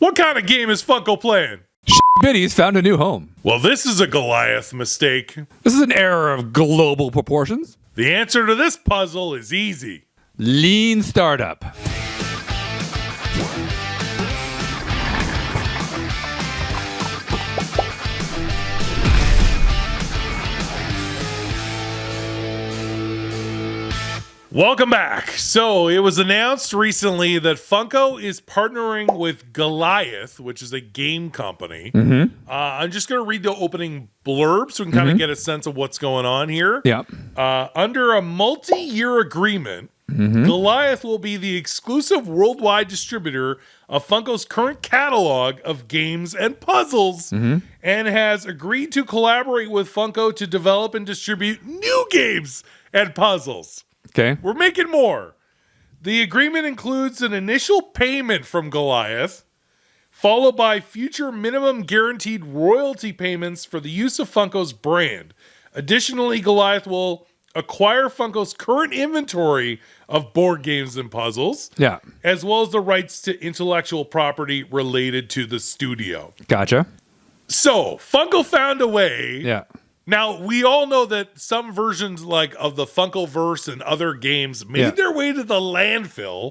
What kind of game is Funko playing? Biddy's found a new home. Well, this is a Goliath mistake. This is an error of global proportions. The answer to this puzzle is easy. Lean startup. Welcome back. So it was announced recently that Funko is partnering with Goliath, which is a game company. I'm just going to read the opening blurb so we can kind of get a sense of what's going on here. Yeah. Under a multi-year agreement, Goliath will be the exclusive worldwide distributor of Funko's current catalog of games and puzzles and has agreed to collaborate with Funko to develop and distribute new games and puzzles. Okay. We're making more. The agreement includes an initial payment from Goliath, followed by future minimum guaranteed royalty payments for the use of Funko's brand. Additionally, Goliath will acquire Funko's current inventory of board games and puzzles, as well as the rights to intellectual property related to the studio. Gotcha. So, Funko found a way. Yeah. Now, we all know that some versions like of the Funkoverse and other games made their way to the landfill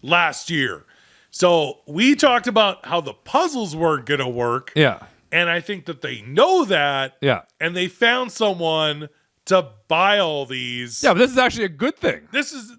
last year. So we talked about how the puzzles weren't going to work. Yeah. And I think that they know that. Yeah. And they found someone to buy all these. Yeah, but this is actually a good thing. This is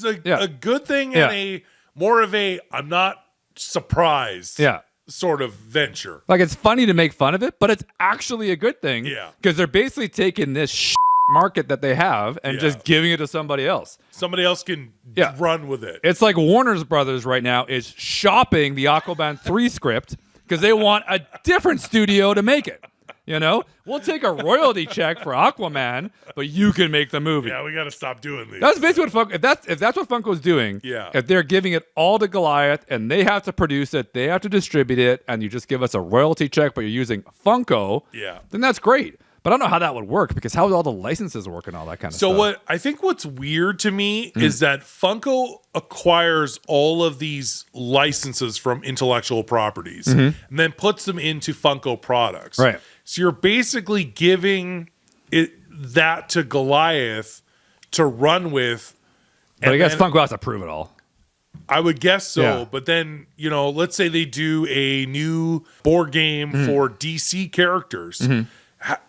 a good thing and a more of a I'm not surprised. Sort of venture. Like, it's funny to make fun of it, but it's actually a good thing. Yeah. Because they're basically taking this market that they have and just giving it to somebody else. Somebody else can run with it. It's like Warner's Brothers right now is shopping the Aquaman 3 script because they want a different studio to make it. You know, we'll take a royalty check for Aquaman, but you can make the movie. Yeah, we got to stop doing these. That's basically what Funko. If that's what Funko's doing. Yeah. If they're giving it all to Goliath and they have to produce it, they have to distribute it, and you just give us a royalty check, but you're using Funko. Yeah. Then that's great. But I don't know how that would work because how would all the licenses work and all that kind of stuff. So what's weird to me is that Funko acquires all of these licenses from intellectual properties and then puts them into Funko products. Right. So you're basically giving that to Goliath to run with. But I guess Funko has to prove it all. I would guess so. Yeah. But then, let's say they do a new board game for DC characters.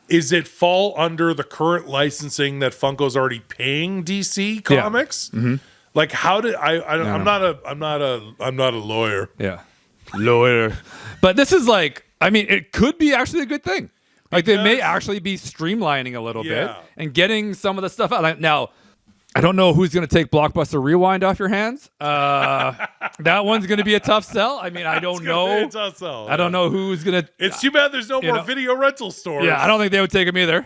Is it fall under the current licensing that Funko's already paying DC Comics? Like, how did I'm not a lawyer. Yeah, lawyer. But this is like, I mean, it could be actually a good thing. Like, they may actually be streamlining a little bit and getting some of the stuff out. Now, I don't know who's going to take Blockbuster Rewind off your hands. That one's going to be a tough sell. I mean, I don't know. Be a tough sell, I don't know who's going to. It's too bad there's no more video rental stores. Yeah, I don't think they would take them either.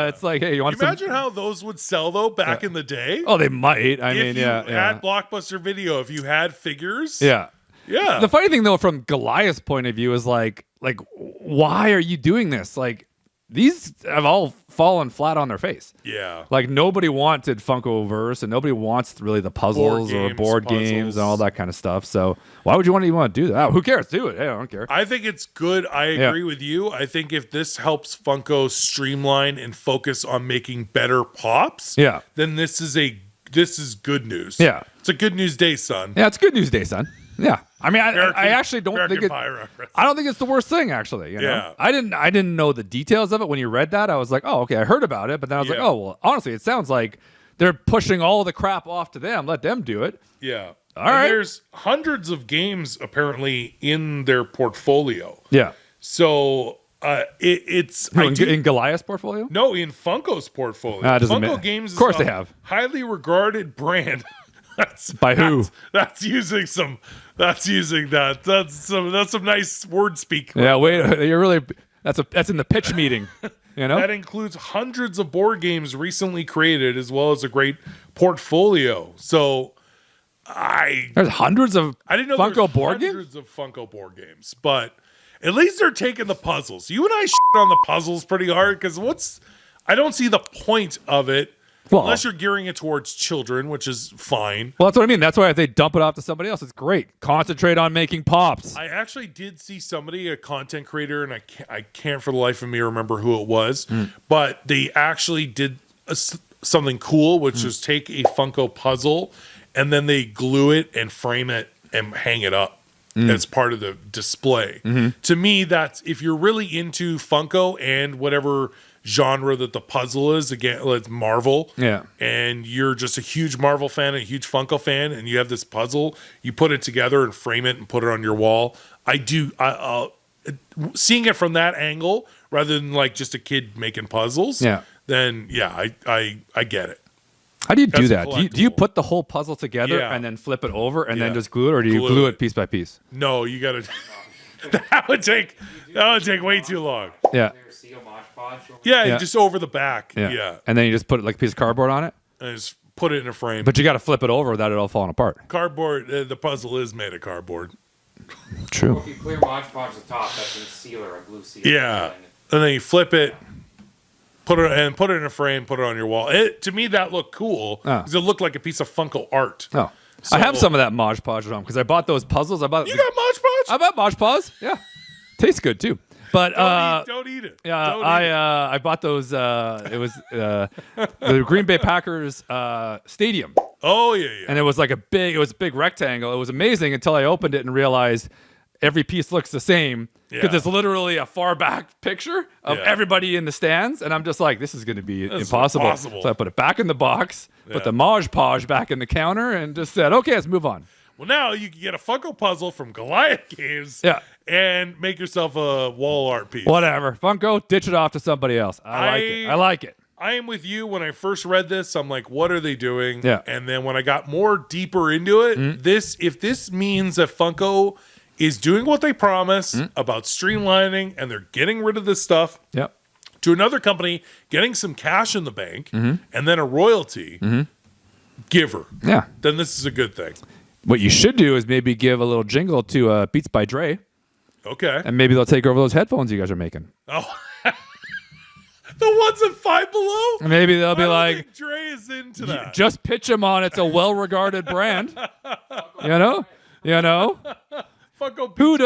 It's like, hey, you want Can you imagine how those would sell, though, back in the day? Oh, they might. I mean, at Blockbuster Video, if you had figures. Yeah. Yeah. The funny thing, though, from Goliath's point of view is like, why are you doing this? Like, these have all fallen flat on their face. Yeah. Like, nobody wanted Funkoverse and nobody wants really the puzzles or board games and all that kind of stuff. So why would you even want to do that? Who cares? Do it. Hey, I don't care. I think it's good. I agree with you. I think if this helps Funko streamline and focus on making better pops, then this is good news. Yeah. It's a good news day, son. Yeah, it's good news day, son. Yeah, I mean, I actually don't think it. I don't think it's the worst thing, actually. You know? Yeah, I didn't know the details of it when you read that. I was like, oh, okay, I heard about it, but then I was like, oh, well, honestly, it sounds like they're pushing all the crap off to them. Let them do it. Yeah. All right. There's hundreds of games apparently in their portfolio. Yeah. So it's in Goliath's portfolio. No, in Funko's portfolio. Funko Games, of course, they have highly regarded brand. By who? That's using some. That's using that. That's some nice word speak. Yeah, wait. You're really. That's in the pitch meeting. You know. That includes hundreds of board games recently created, as well as a great portfolio. So, there's hundreds of. I didn't know Funko board games. Hundreds of Funko board games, but at least they're taking the puzzles. You and I shit on the puzzles pretty hard because I don't see the point of it Well, unless you're gearing it towards children, which is fine. Well, that's what I mean. That's why if they dump it off to somebody else, it's great. Concentrate on making pops. I actually did see somebody, a content creator, and I can't for the life of me remember who it was, but they actually did something cool, which is take a Funko puzzle and then they glue it and frame it and hang it up as part of the display. To me, that's if you're really into Funko and whatever genre that the puzzle is, again, it's Marvel. Yeah. And you're just a huge Marvel fan, a huge Funko fan, and you have this puzzle, you put it together and frame it and put it on your wall. Seeing it from that angle rather than like just a kid making puzzles. Yeah. Then I get it. How do you do That's that? Do you put the whole puzzle together and then flip it over and then just glue it, or do you glue it piece by piece? No, you got to. that would take way too long. Yeah. Yeah, just over the back. Yeah. And then you just put like a piece of cardboard on it? And just put it in a frame. But you got to flip it over without it all falling apart. Cardboard, the puzzle is made of cardboard. True. Well, if you clear Mod Podge the top, that's a sealer, a glue sealer. Yeah. And then you flip it, put it in a frame, put it on your wall. To me, that looked cool because it looked like a piece of Funko art. Oh. I have some of that Mod Podge at home because I bought those puzzles. You got Mod Podge? I bought Mod Podge. Yeah. Tastes good too. But don't eat it. Yeah, I bought those. It was the Green Bay Packers stadium. Oh yeah. And it was like a big rectangle. It was amazing until I opened it and realized every piece looks the same because it's literally a far back picture of everybody in the stands, and I'm just like, this is going to be impossible. So I put it back in the box, put the Mod Podge back in the counter, and just said, okay, let's move on. Well, now you can get a Funko puzzle from Goliath Games and make yourself a wall art piece. Whatever. Funko, ditch it off to somebody else. I like it. I am with you. When I first read this, I'm like, what are they doing? Yeah. And then when I got more deeper into it, if this means that Funko is doing what they promise about streamlining and they're getting rid of this stuff to another company, getting some cash in the bank, and then a royalty giver, then this is a good thing. What you should do is maybe give a little jingle to Beats by Dre. Okay. And maybe they'll take over those headphones you guys are making. Oh. The ones at Five Below? Maybe they'll be like, think Dre is into that. Just pitch them on. It's a well-regarded brand. You know? Funko Who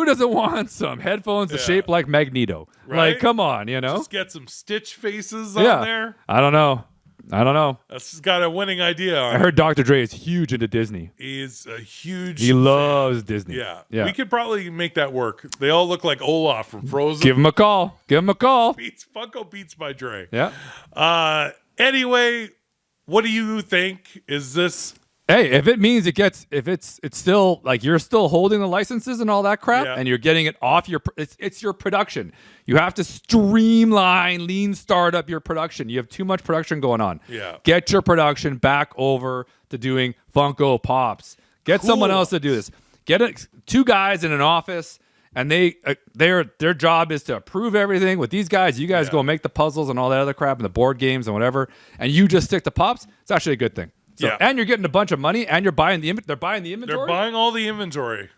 doesn't want some headphones shaped like Magneto? Right? Like, come on, Just get some Stitch faces on there. I don't know. That's got a winning idea on I heard Dr. Dre is huge into Disney. He's a huge He loves Disney. Yeah. We could probably make that work. They all look like Olaf from Frozen. Give him a call. Funko Beats by Dre. Yeah. Anyway, what do you think? Is this... Hey, if it means it's still like you're still holding the licenses and all that crap, and you're getting it off it's your production. You have to streamline, lean start up your production. You have too much production going on. Yeah. Get your production back over to doing Funko Pops. Get someone else to do this. Get two guys in an office, and their job is to approve everything with these guys. You guys go make the puzzles and all that other crap and the board games and whatever, and you just stick to Pops. It's actually a good thing. So, and you're getting a bunch of money, and you're buying they're buying the inventory. They're buying all the inventory.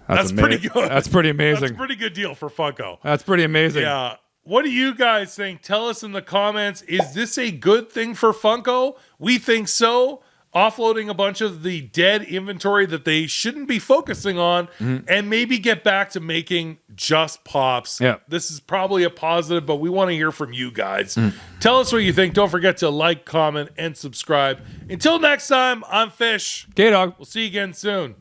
That's pretty good. That's pretty amazing. That's a pretty good deal for Funko. That's pretty amazing. Yeah. What do you guys think? Tell us in the comments. Is this a good thing for Funko? We think so. Offloading a bunch of the dead inventory that they shouldn't be focusing on, and maybe get back to making just Pops. Yeah. This is probably a positive, but we want to hear from you guys. Tell us what you think. Don't forget to like, comment, and subscribe. Until next time, I'm Fish. K-Dog. We'll see you again soon.